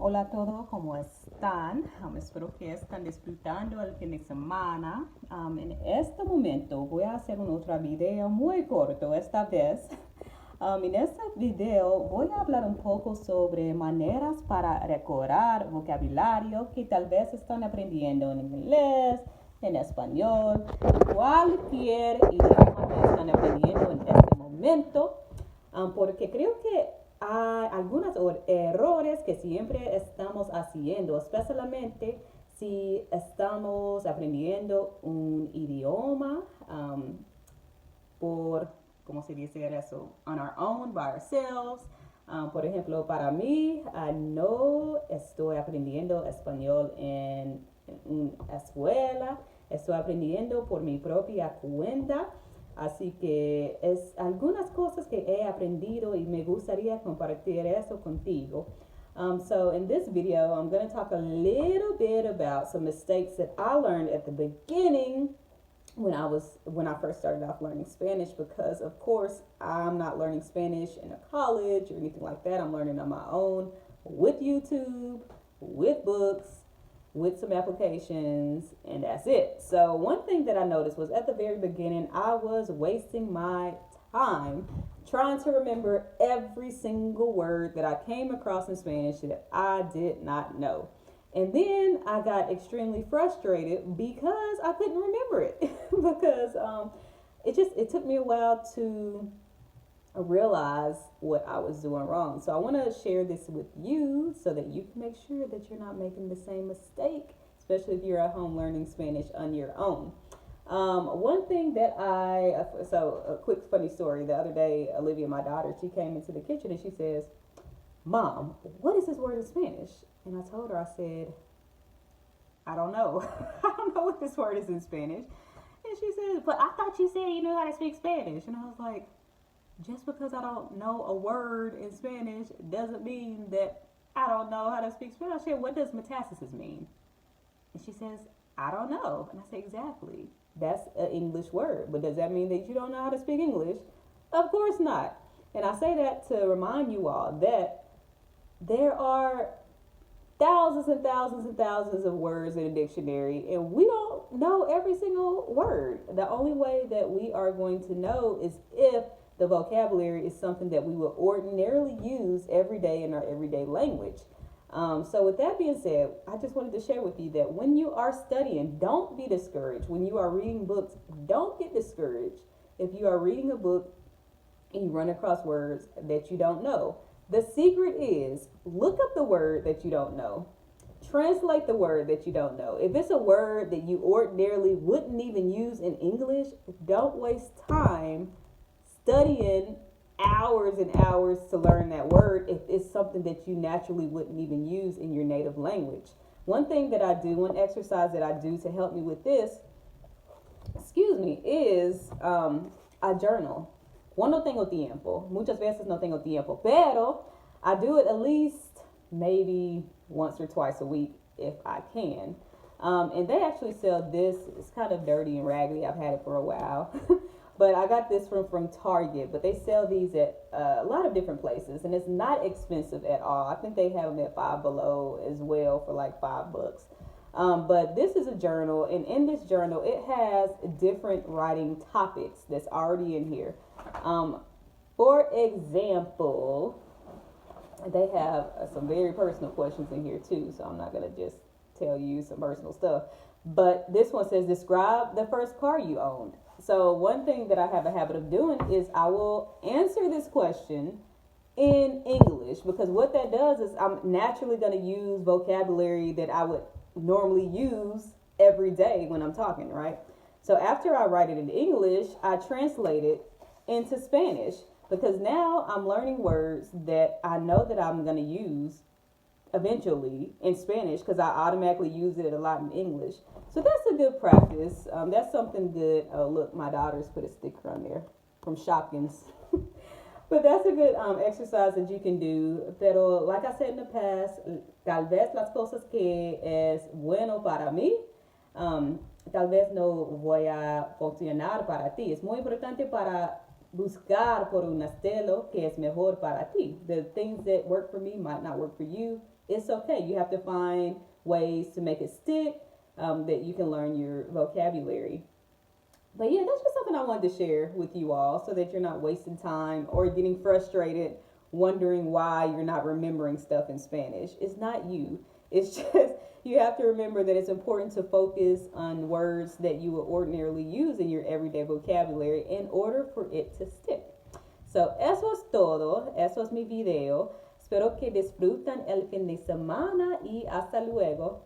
Hola a todos, ¿cómo están? Espero que están disfrutando el fin de semana. En este momento voy a hacer un otro video muy corto esta vez. En este video voy a hablar un poco sobre maneras para recordar vocabulario que tal vez están aprendiendo en inglés, en español, cualquier idioma que están aprendiendo en este momento. Porque creo que hay algunos errores que siempre estamos haciendo, especialmente si estamos aprendiendo un idioma por, ¿cómo se dice eso? On our own, by ourselves. Por ejemplo, para mí, no estoy aprendiendo español en una escuela, estoy aprendiendo por mi propia cuenta. Así que es algunas cosas que he aprendido y me gustaría compartir eso contigo. So in this video, I'm going to talk a little bit about some mistakes that I learned at the beginning when I first started off learning Spanish, because of course I'm not learning Spanish in a college or anything like that. I'm learning on my own with YouTube, with books, with some applications, and that's it. So one thing that I noticed was at the very beginning, I was wasting my time trying to remember every single word that I came across in Spanish that I did not know. And then I got extremely frustrated because I couldn't remember it because it took me a while to realize what I was doing wrong. So I want to share this with you so that you can make sure that you're not making the same mistake, especially if you're at home learning Spanish on your own. One thing that so a quick funny story. The other day, Olivia, my daughter, she came into the kitchen and she says, "Mom, what is this word in Spanish?" And I told her, I said, "I don't know. I don't know what this word is in Spanish." And she said, "But I thought you said you knew how to speak Spanish." And I was like, just because I don't know a word in Spanish doesn't mean that I don't know how to speak Spanish. I said, "What does metastasis mean?" And she says, "I don't know." And I say, "Exactly. That's an English word. But does that mean that you don't know how to speak English?" Of course not. And I say that to remind you all that there are thousands and thousands and thousands of words in a dictionary, and we don't know every single word. The only way that we are going to know is if the vocabulary is something that we will ordinarily use every day in our everyday language. So with that being said, I just wanted to share with you that when you are studying, don't be discouraged. When you are reading books, don't get discouraged. If you are reading a book and you run across words that you don't know, the secret is look up the word that you don't know. Translate the word that you don't know. If it's a word that you ordinarily wouldn't even use in English, don't waste time studying hours and hours to learn that word if it's something that you naturally wouldn't even use in your native language. One thing that I do, one exercise that I do to help me with this, is I journal. No tengo tiempo. Muchas veces no tengo tiempo, pero I do it at least maybe once or twice a week if I can. And they actually sell this. It's kind of dirty and raggedy. I've had it for a while. But I got this from Target, but they sell these at a lot of different places, and it's not expensive at all. I think they have them at Five Below as well for like $5. But this is a journal, and in this journal, it has different writing topics that's already in here. For example, they have some very personal questions in here too, so I'm not going to just tell you some personal stuff. But this one says, describe the first car you owned. So one thing that I have a habit of doing is I will answer this question in English, because what that does is I'm naturally going to use vocabulary that I would normally use every day when I'm talking, right? So after I write it in English, I translate it into Spanish, because now I'm learning words that I know that I'm going to use eventually in Spanish, because I automatically use it a lot in English. So that's a good practice. That's something good. Oh, look, my daughter's put a sticker on there from Shopkins. But that's a good exercise that you can do. Pero like I said in the past, tal vez las cosas que es bueno para mí, tal vez no voy a funcionar para ti. Es muy importante para buscar por un estilo que es mejor para ti. The things that work for me might not work for you. It's okay. You have to find ways to make it stick, that you can learn your vocabulary. But yeah, that's just something I wanted to share with you all so that you're not wasting time or getting frustrated wondering why you're not remembering stuff in Spanish. It's not you. It's just you have to remember that it's important to focus on words that you would ordinarily use in your everyday vocabulary in order for it to stick. So, eso es todo. Eso es mi video. Espero que disfruten el fin de semana y hasta luego.